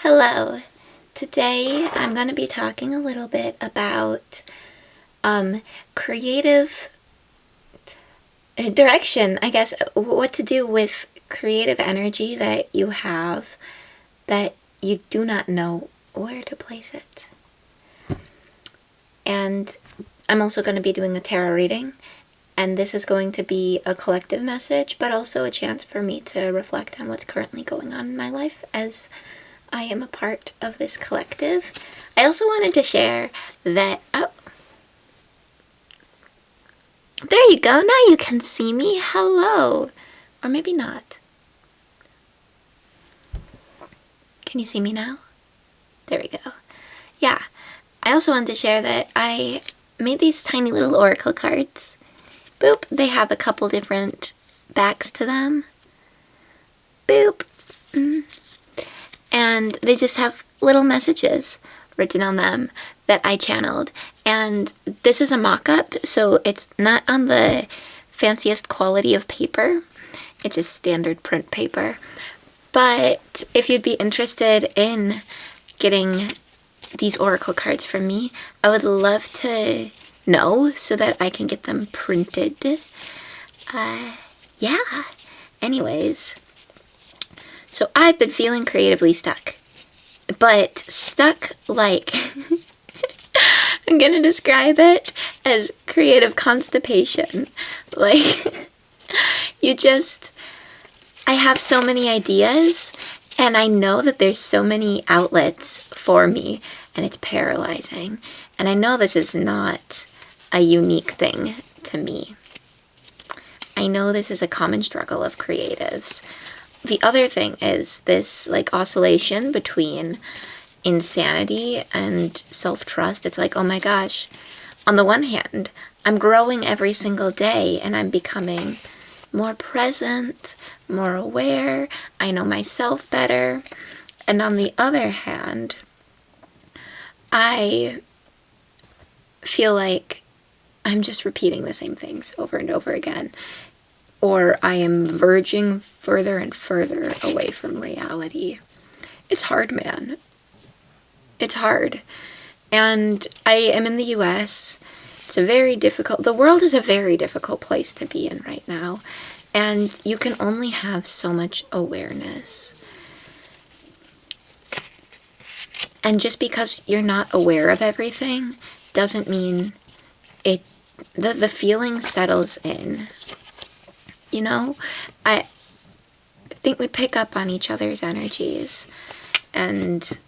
Hello. Today I'm going to be talking a little bit about creative direction, I guess, what to do with creative energy that you have that you do not know where to place it. And I'm also going to be doing a tarot reading, and this is going to be a collective message, but also a chance for me to reflect on what's currently going on in my life as I am a part of this collective. I also wanted to share that, there you go, now you can see me, hello, or maybe not. Can you see me now? There we go. Yeah, I also wanted to share that I made these tiny little oracle cards. Boop, they have a couple different backs to them. Boop. And they just have little messages written on them that I channeled. And this is a mock-up, so it's not on the fanciest quality of paper. It's just standard print paper. But if you'd be interested in getting these oracle cards from me, I would love to know so that I can get them printed. Yeah. Anyways. So I've been feeling creatively stuck, but stuck like, I'm going to describe it as creative constipation. Like, I have so many ideas, and I know that there's so many outlets for me, and it's paralyzing. And I know this is not a unique thing to me. I know this is a common struggle of creatives. The other thing is this oscillation between insanity and self-trust. It's like, oh my gosh, on the one hand, I'm growing every single day and I'm becoming more present, more aware, I know myself better. And on the other hand, I feel like I'm just repeating the same things over and over again. Or I am verging further and further away from reality. It's hard, man. It's hard. And I am in the US. The world is a very difficult place to be in right now. And you can only have so much awareness. And just because you're not aware of everything doesn't mean the feeling settles in. You know, I think we pick up on each other's energies. And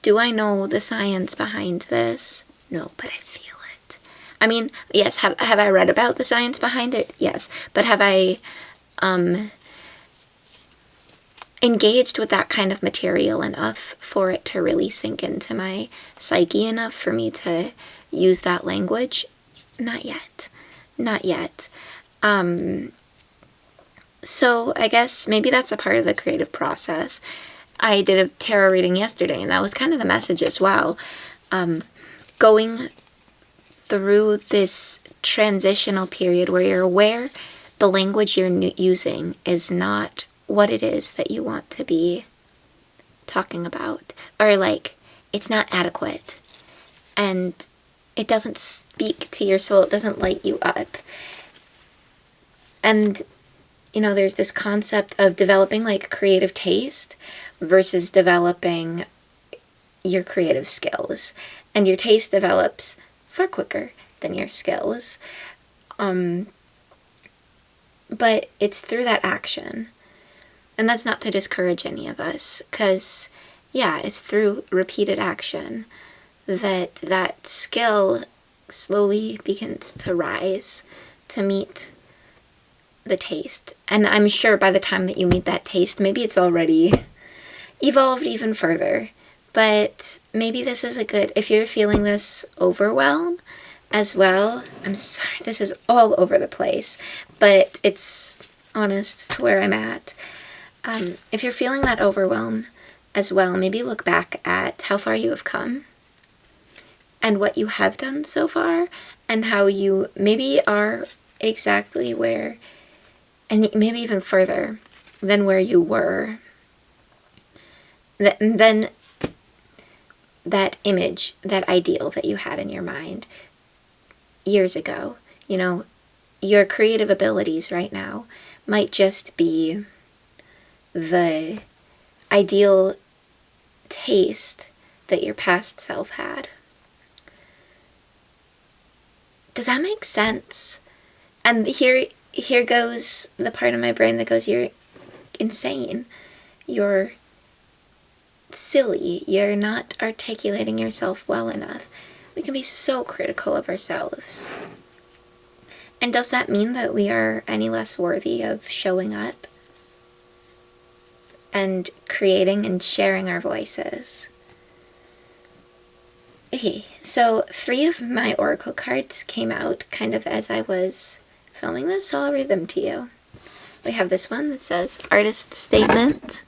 do I know the science behind this? No, but I feel it. I mean, yes, have I read about the science behind it? Yes. But have I engaged with that kind of material enough for it to really sink into my psyche enough for me to use that language? Not yet. Not yet. So I guess maybe that's a part of the creative process. I did a tarot reading yesterday, and that was kind of the message as well. Going through this transitional period where you're aware the language you're using is not what it is that you want to be talking about. Or it's not adequate. And it doesn't speak to your soul. It doesn't light you up. And, there's this concept of developing creative taste versus developing your creative skills. And your taste develops far quicker than your skills. But it's through that action. And that's not to discourage any of us, because, yeah, it's through repeated action that skill slowly begins to rise to meet the taste. And I'm sure by the time that you meet that taste, maybe it's already evolved even further. But maybe this is if you're feeling this overwhelm as well, I'm sorry, this is all over the place, but it's honest to where I'm at. If you're feeling that overwhelm as well, maybe look back at how far you have come and what you have done so far, and how you maybe are exactly where, and maybe even further than where you were then that image, that ideal that you had in your mind years ago, you know, your creative abilities right now might just be the ideal taste that your past self had. Does that make sense? And here goes the part of my brain that goes, you're insane. You're silly. You're not articulating yourself well enough. We can be so critical of ourselves. And does that mean that we are any less worthy of showing up and creating and sharing our voices? Okay, so 3 of my oracle cards came out kind of as I was filming this, so I'll read them to you. We have this one that says, Artist Statement.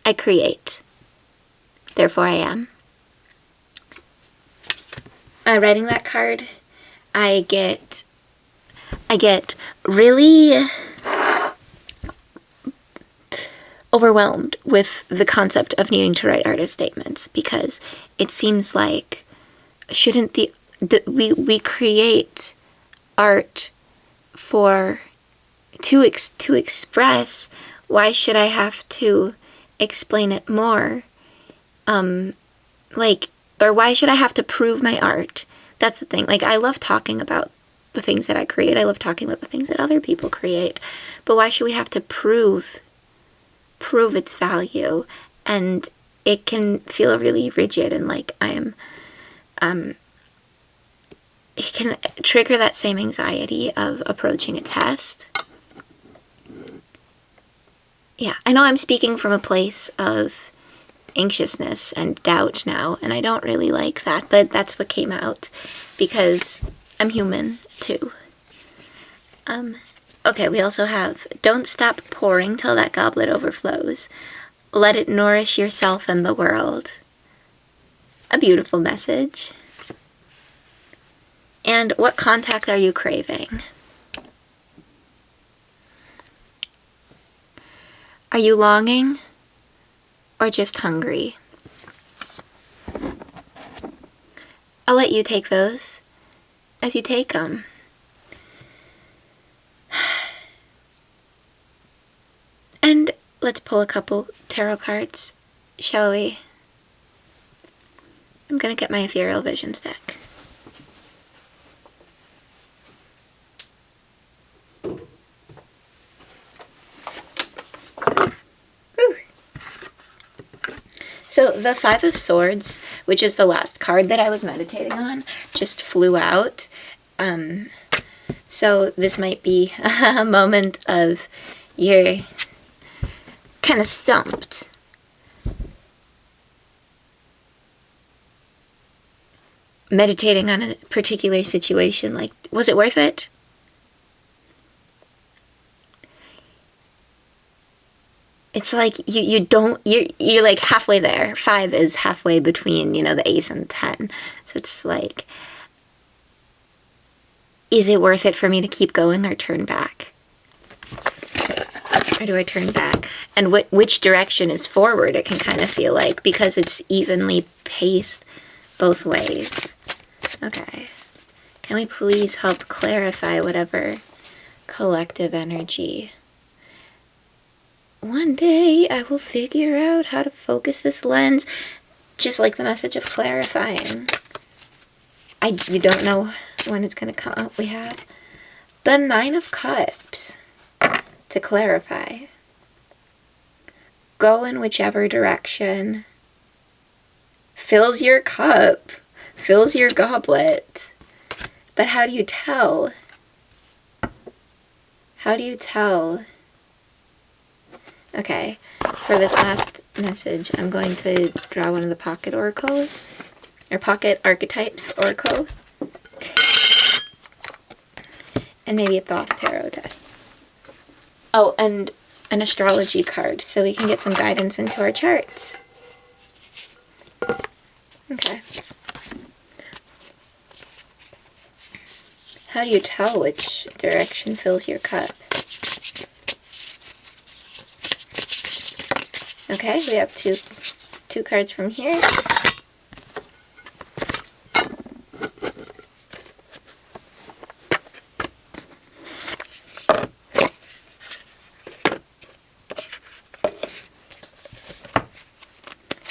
I create. Therefore I am. Writing that card, I get really overwhelmed with the concept of needing to write artist statements, because it seems like shouldn't we create art to express? Why should I have to explain it more? Or why should I have to prove my art? That's the thing. Like, I love talking about the things that I create. I love talking about the things that other people create. But why should we have to prove its value? And it can feel really rigid, and like it can trigger that same anxiety of approaching a test. Yeah, I know I'm speaking from a place of anxiousness and doubt now, and I don't really like that, but that's what came out because I'm human too. Okay, we also have, don't stop pouring till that goblet overflows. Let it nourish yourself and the world. A beautiful message. And what contact are you craving? Are you longing or just hungry? I'll let you take those as you take them. And let's pull a couple tarot cards, shall we? I'm gonna get my Ethereal Visions deck. So the Five of Swords, which is the last card that I was meditating on, just flew out. So this might be a moment of you're kind of stumped. Meditating on a particular situation, like, was it worth it? It's like you're like halfway there. 5 is halfway between, the ace and 10. So it's like, is it worth it for me to keep going or turn back? Or do I turn back? And which direction is forward, it can kind of feel like, because it's evenly paced both ways. Okay. Can we please help clarify whatever collective energy? One day I will figure out how to focus this lens, just like the message of clarifying. You don't know when it's going to come up. We have the 9 of Cups to clarify. Go in whichever direction fills your cup, fills your goblet. But how do you tell? How do you tell? Okay, for this last message, I'm going to draw one of the pocket oracles, or pocket archetypes oracle, and maybe a Thoth tarot deck. Oh, and an astrology card, so we can get some guidance into our charts. Okay. How do you tell which direction fills your cup? Okay, we have two cards from here.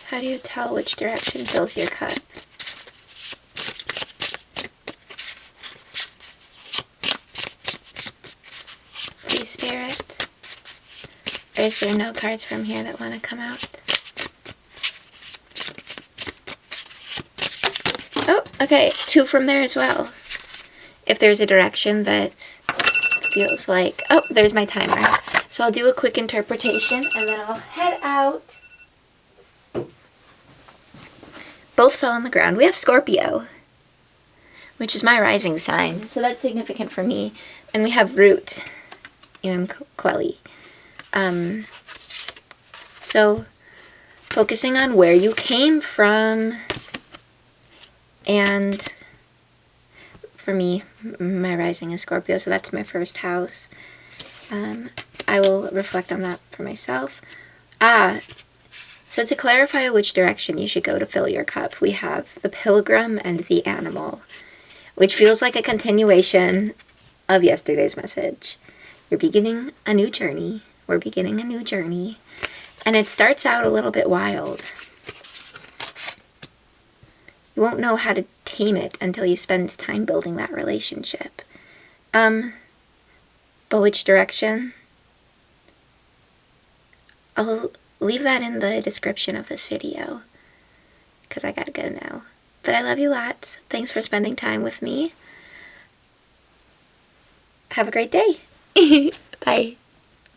How do you tell which direction fills your cup? Free Spirit? Or is there no cards from here that want to come out? Oh, okay, 2 from there as well. If there's a direction that feels like... Oh, there's my timer. So I'll do a quick interpretation and then I'll head out. Both fell on the ground. We have Scorpio, which is my rising sign. So that's significant for me. And we have Root, Quelly. So focusing on where you came from. And for me, my rising is Scorpio, so that's my first house. I will reflect on that for myself. So to clarify which direction you should go to fill your cup, we have the Pilgrim and the Animal, which feels like a continuation of yesterday's message. You're beginning a new journey. We're beginning a new journey. And it starts out a little bit wild. You won't know how to tame it until you spend time building that relationship. But which direction? I'll leave that in the description of this video, because I gotta go now. But I love you lots. Thanks for spending time with me. Have a great day. Bye.